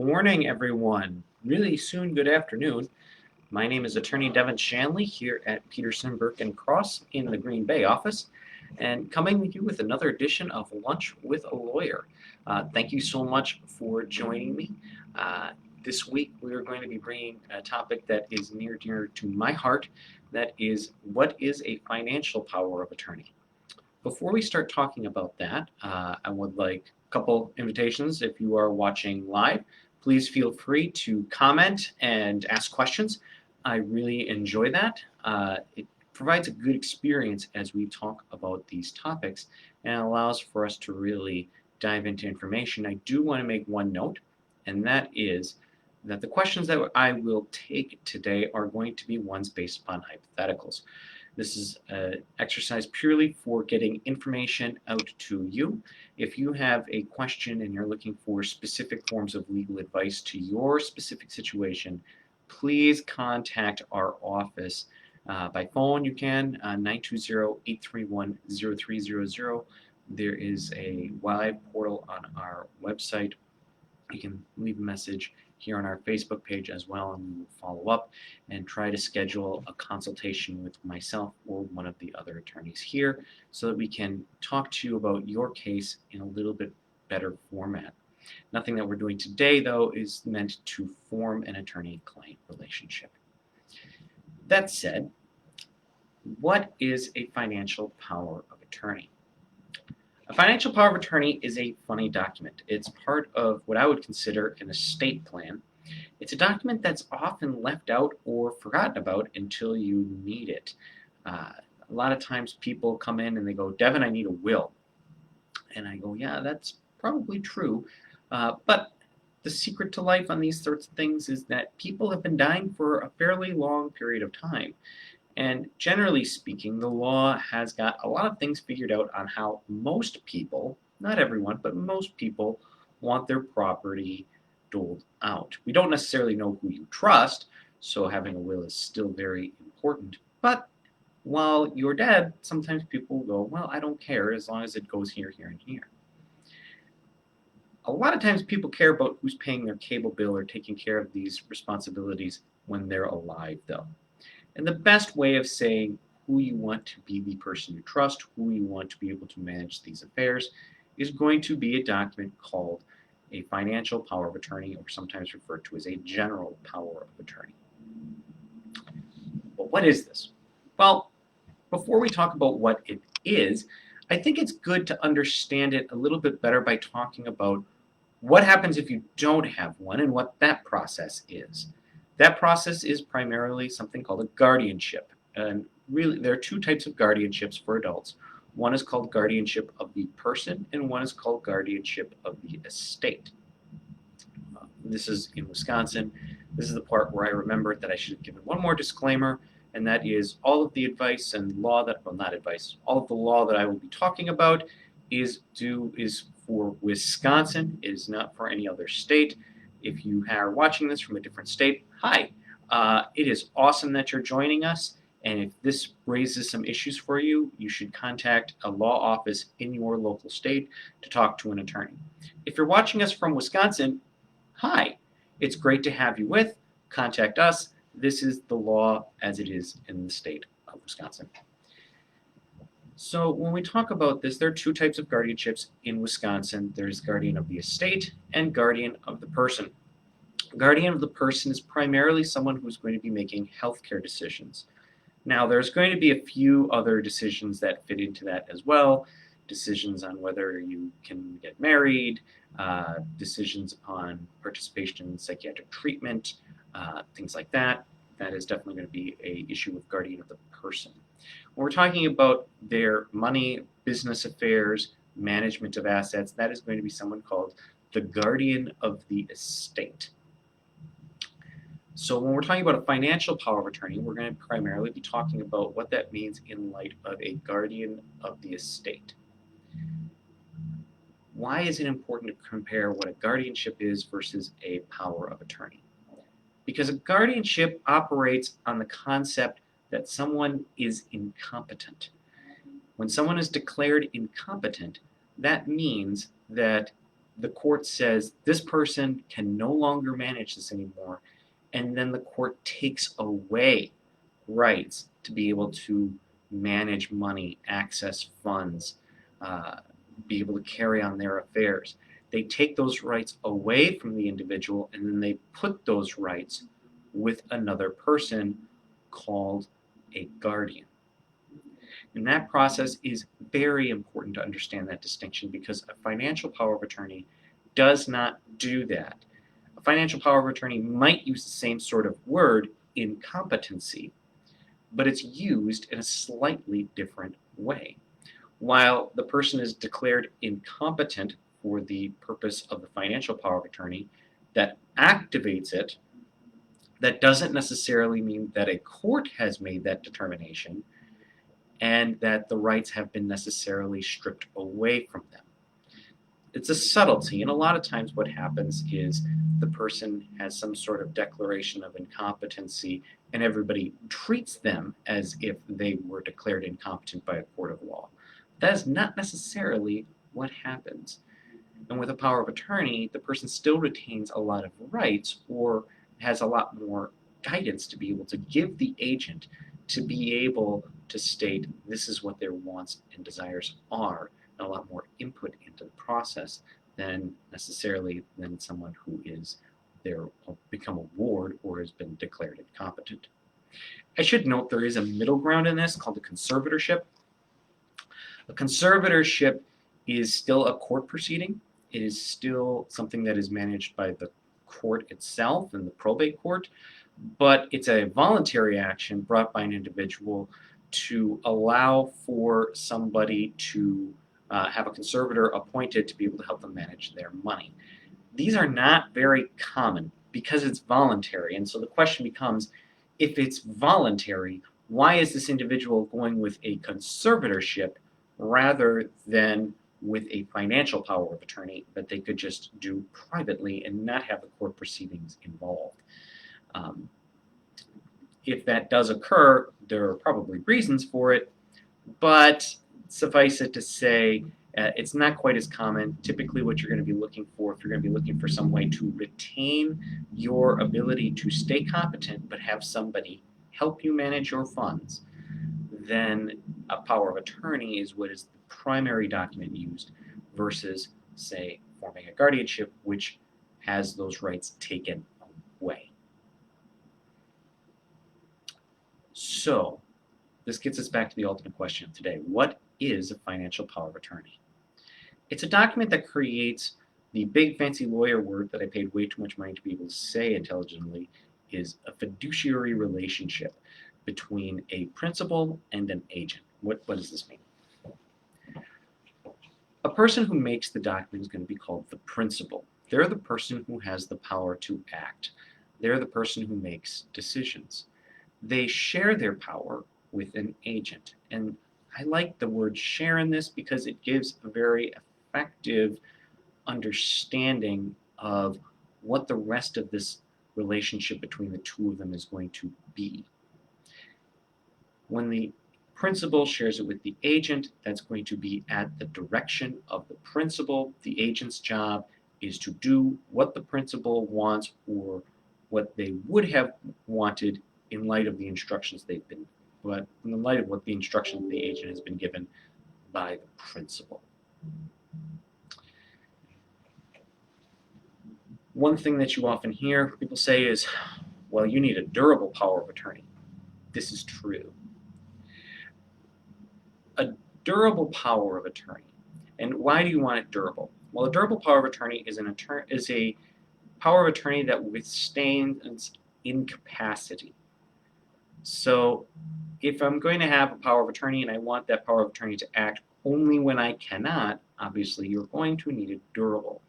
morning, everyone. Really soon, good afternoon. My name is Attorney Devin Shanley here at Peterson, Burke and Cross in the Green Bay office, and coming to you with another edition of Lunch with a Lawyer. Thank you so much for joining me. This week, we are going to be bringing a topic that is near dear to my heart. That is, what is a financial power of attorney? Before we start talking about that, I would like a couple invitations. If you are watching live, please feel free to comment and ask questions. I really enjoy that. It provides a good experience as we talk about these topics and allows for us to really dive into information. I do want to make one note, and that is that the questions that I will take today are going to be ones based upon hypotheticals. This is an exercise purely for getting information out to you. If you have a question and you're looking for specific forms of legal advice to your specific situation, please contact our office. By phone, you can, 920-831-0300. There is a live portal on our website. You can leave a message here on our Facebook page as well, and we will follow up and try to schedule a consultation with myself or one of the other attorneys here so that we can talk to you about your case in a little bit better format. Nothing that we're doing today, though, is meant to form an attorney-client relationship. That said, what is a financial power of attorney? A financial power of attorney is a funny document. It's part of what I would consider an estate plan. It's a document that's often left out or forgotten about until you need it. A lot of times people come in and they go, Devin, I need a will. And I go, yeah, that's probably true. But the secret to life on these sorts of things is that people have been dying for a fairly long period of time. And generally speaking, the law has got a lot of things figured out on how most people, not everyone, but most people want their property doled out. We don't necessarily know who you trust, so having a will is still very important. But while you're dead, sometimes people go, well, I don't care as long as it goes here, here, and here. A lot of times people care about who's paying their cable bill or taking care of these responsibilities when they're alive, though. And the best way of saying who you want to be the person you trust, who you want to be able to manage these affairs, is going to be a document called a financial power of attorney, or sometimes referred to as a general power of attorney. But what is this? Well, before we talk about what it is, I think it's good to understand it a little bit better by talking about what happens if you don't have one and what that process is. That process is primarily something called a guardianship. And really, there are two types of guardianships for adults. One is called guardianship of the person, and one is called guardianship of the estate. This is in Wisconsin. This is the part where I remembered that I should have given one more disclaimer, and that is all of the advice and law that, well, not advice, all of the law that I will be talking about is for Wisconsin. It is not for any other state. If you are watching this from a different state, hi. It is awesome that you're joining us. And if this raises some issues for you, you should contact a law office in your local state to talk to an attorney. If you're watching us from Wisconsin, hi. It's great to have you with. Contact us. This is the law as it is in the state of Wisconsin. So when we talk about this, there are two types of guardianships in Wisconsin. There's guardian of the estate and guardian of the person. Guardian of the person is primarily someone who's going to be making healthcare decisions. Now, there's going to be a few other decisions that fit into that as well. Decisions on whether you can get married, decisions upon participation in psychiatric treatment, things like that. That is definitely going to be an issue with guardian of the person. When we're talking about their money, business affairs, management of assets, that is going to be someone called the guardian of the estate. So when we're talking about a financial power of attorney, we're going to primarily be talking about what that means in light of a guardian of the estate. Why is it important to compare what a guardianship is versus a power of attorney? Because a guardianship operates on the concept that someone is incompetent. When someone is declared incompetent, that means that the court says this person can no longer manage this anymore, and then the court takes away rights to be able to manage money, access funds, uh, be able to carry on their affairs. They take those rights away from the individual and then they put those rights with another person called a guardian. And that process is very important to understand that distinction because a financial power of attorney does not do that. A financial power of attorney might use the same sort of word, incompetency, but it's used in a slightly different way. While the person is declared incompetent for the purpose of the financial power of attorney that activates it, that doesn't necessarily mean that a court has made that determination and that the rights have been necessarily stripped away from them. It's a subtlety, and a lot of times what happens is the person has some sort of declaration of incompetency and everybody treats them as if they were declared incompetent by a court of law. That is not necessarily what happens. And with a power of attorney, the person still retains a lot of rights or has a lot more guidance to be able to give the agent to be able to state this is what their wants and desires are, and a lot more input into the process than necessarily than someone who is there become a ward or has been declared incompetent. I should note there is a middle ground in this called a conservatorship. A conservatorship is still a court proceeding. It is still something that is managed by the court itself and the probate court, but it's a voluntary action brought by an individual to allow for somebody to have a conservator appointed to be able to help them manage their money. These are not very common because it's voluntary, and so the question becomes, if it's voluntary, why is this individual going with a conservatorship rather than with a financial power of attorney that they could just do privately and not have the court proceedings involved? If that does occur, there are probably reasons for it, but suffice it to say, it's not quite as common. Typically what you're going to be looking for, if you're going to be looking for some way to retain your ability to stay competent but have somebody help you manage your funds, then a power of attorney is what is the primary document used versus, say, forming a guardianship, which has those rights taken away. So this gets us back to the ultimate question of today. What is a financial power of attorney? It's a document that creates the big fancy lawyer word that I paid way too much money to be able to say intelligently is a fiduciary relationship between a principal and an agent. What does this mean? A person who makes the document is going to be called the principal. They're the person who has the power to act. They're the person who makes decisions. They share their power with an agent. And I like the word share in this because it gives a very effective understanding of what the rest of this relationship between the two of them is going to be. When the principal shares it with the agent, that's going to be at the direction of the principal. The agent's job is to do what the principal wants or what they would have wanted in light of the instructions they've been, but in the light of what the instructions the agent has been given by the principal. One thing that you often hear people say is, well, you need a durable power of attorney. This is true. A durable power of attorney. And why do you want it durable? Well, a durable power of attorney is a power of attorney that withstands incapacity. So if I'm going to have a power of attorney and I want that power of attorney to act only when I cannot, obviously you're going to need it durable.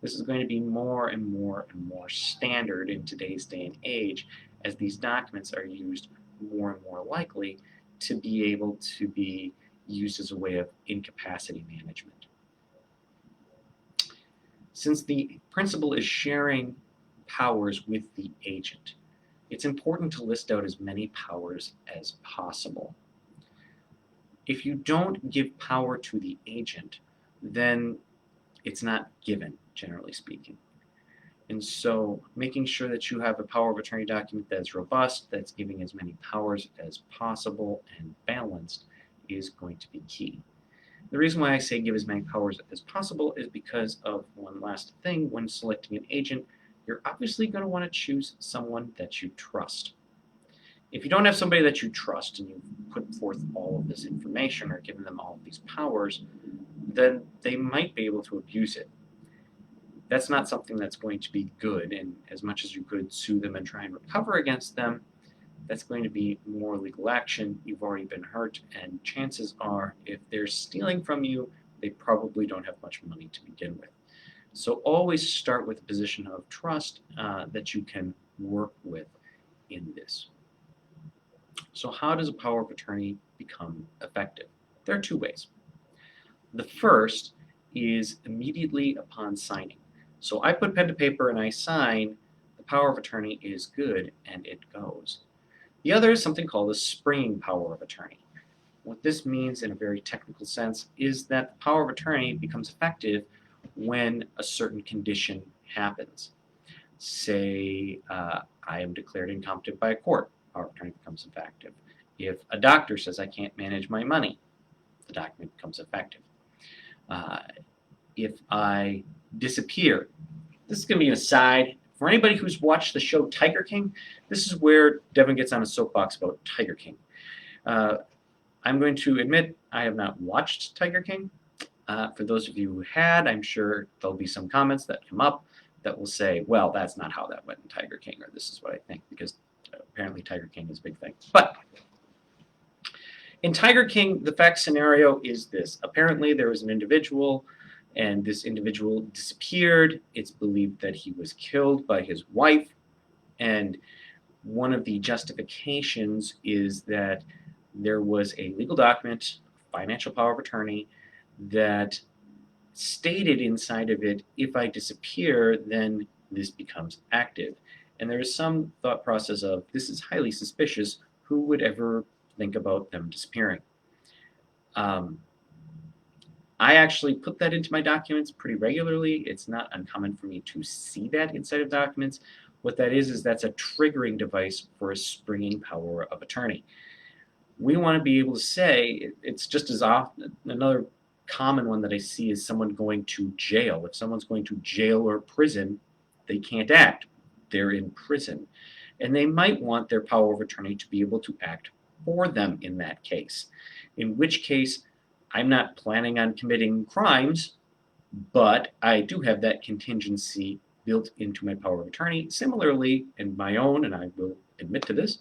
This is going to be more and more and more standard in today's day and age as these documents are used more and more likely to be able to be used as a way of incapacity management. Since the principal is sharing powers with the agent, it's important to list out as many powers as possible. If you don't give power to the agent, then It's not given, generally speaking. And so making sure that you have a power of attorney document that's robust, that's giving as many powers as possible and balanced is going to be key. The reason why I say give as many powers as possible is because of one last thing. When selecting an agent, you're obviously going to want to choose someone that you trust. If you don't have somebody that you trust and you put forth all of this information or given them all of these powers, then they might be able to abuse it. That's not something that's going to be good, and as much as you could sue them and try and recover against them, that's going to be more legal action. You've already been hurt, and chances are, if they're stealing from you, they probably don't have much money to begin with. So always start with a position of trust that you can work with in this. So how does a power of attorney become effective? There are two ways. The first is immediately upon signing. So I put pen to paper and I sign, the power of attorney is good and it goes. The other is something called a springing power of attorney. What this means in a very technical sense is that the power of attorney becomes effective when a certain condition happens. Say I am declared incompetent by a court, power of attorney becomes effective. If a doctor says I can't manage my money, the document becomes effective. If I disappear, this is going to be an aside. For anybody who's watched the show Tiger King, this is where Devin gets on a soapbox about Tiger King. I'm going to admit I have not watched Tiger King. For those of you who had, I'm sure there'll be some comments that come up that will say, well, that's not how that went in Tiger King, or this is what I think, because apparently Tiger King is a big thing. But in Tiger King, the fact scenario is this. Apparently there was an individual, and this individual disappeared. It's believed that he was killed by his wife, and one of the justifications is that there was a legal document, financial power of attorney, that stated inside of it, if I disappear, then this becomes active. And there is some thought process of, this is highly suspicious, who would ever think about them disappearing? I actually put that into my documents pretty regularly. It's not uncommon for me to see that inside of documents. What that is that's a triggering device for a springing power of attorney. We want to be able to say, it's just as often, another common one that I see is someone going to jail. If someone's going to jail or prison, they can't act. They're in prison. And they might want their power of attorney to be able to act for them in that case. In which case, I'm not planning on committing crimes, but I do have that contingency built into my power of attorney. Similarly, in my own, and I will admit to this,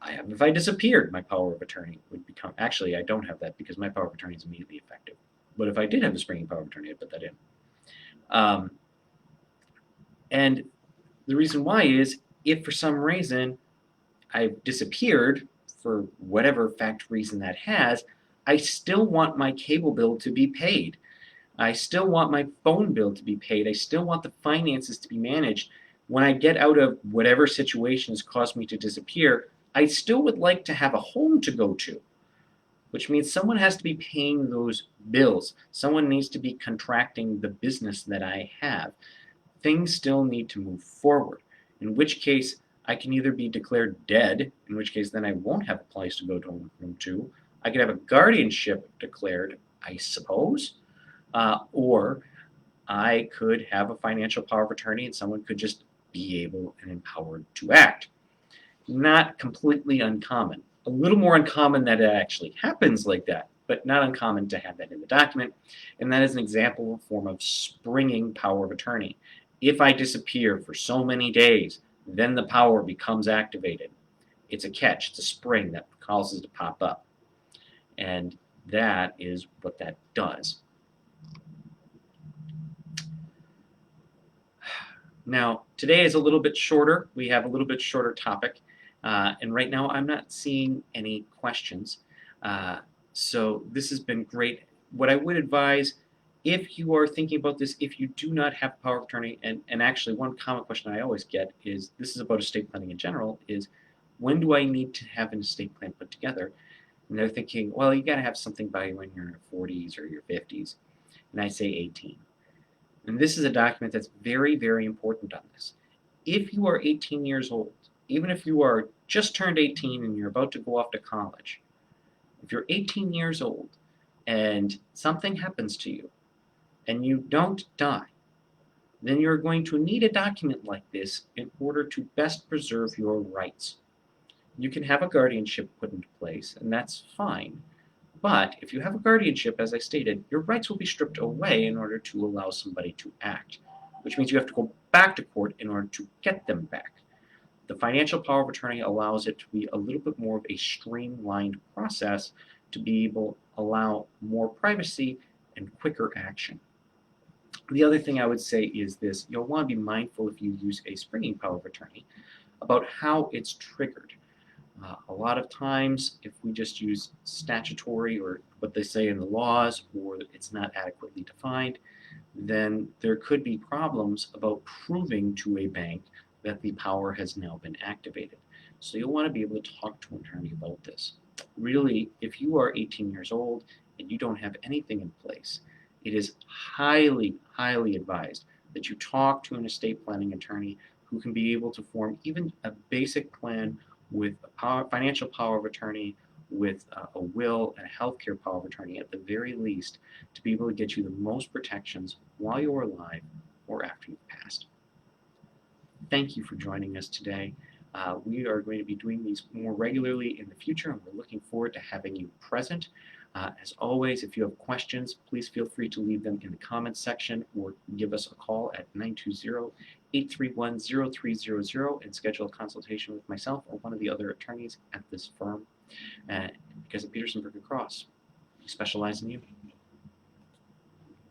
if I disappeared, my power of attorney would become, actually I don't have that because my power of attorney is immediately effective. But if I did have the springing power of attorney, I'd put that in. And the reason why is, if for some reason I've disappeared, for whatever fact reason that has, I still want my cable bill to be paid. I still want my phone bill to be paid. I still want the finances to be managed. When I get out of whatever situation has caused me to disappear, I still would like to have a home to go to, which means someone has to be paying those bills. Someone needs to be contracting the business that I have. Things still need to move forward, in which case I can either be declared dead, in which case then I won't have a place to go to. I could have a guardianship declared, I suppose, or I could have a financial power of attorney and someone could just be able and empowered to act. Not completely uncommon. A little more uncommon that it actually happens like that, but not uncommon to have that in the document. And that is an example of a form of springing power of attorney. If I disappear for so many days, then the power becomes activated. It's a catch, it's a spring that causes it to pop up. And that is what that does. Now, today is a little bit shorter. We have a little bit shorter topic. And right now, I'm not seeing any questions. So this has been great. What I would advise, if you are thinking about this, if you do not have power of attorney, and actually one common question I always get is, this is about estate planning in general, is when do I need to have an estate plan put together? And they're thinking, well, you got to have something by when you're in your 40s or your 50s. And I say 18. And this is a document that's very, very important on this. If you are 18 years old, even if you are just turned 18 and you're about to go off to college, if you're 18 years old and something happens to you and you don't die, then you're going to need a document like this in order to best preserve your rights. You can have a guardianship put into place, and that's fine. But if you have a guardianship, as I stated, your rights will be stripped away in order to allow somebody to act, which means you have to go back to court in order to get them back. The financial power of attorney allows it to be a little bit more of a streamlined process to be able to allow more privacy and quicker action. The other thing I would say is this: you'll want to be mindful if you use a springing power of attorney about how it's triggered. A lot of times, if we just use statutory or what they say in the laws, or it's not adequately defined, then there could be problems about proving to a bank that the power has now been activated. So you'll want to be able to talk to an attorney about this. Really, if you are 18 years old and you don't have anything in place, it is highly, highly advised that you talk to an estate planning attorney who can be able to form even a basic plan with a financial power of attorney, with a will and a healthcare power of attorney at the very least, to be able to get you the most protections while you're alive or after you've passed. Thank you for joining us today. We are going to be doing these more regularly in the future, and we're looking forward to having you present. As always, if you have questions, please feel free to leave them in the comments section or give us a call at 920-831-0300 and schedule a consultation with myself or one of the other attorneys at this firm. Because at Peterson Berger Cross, we specialize in you.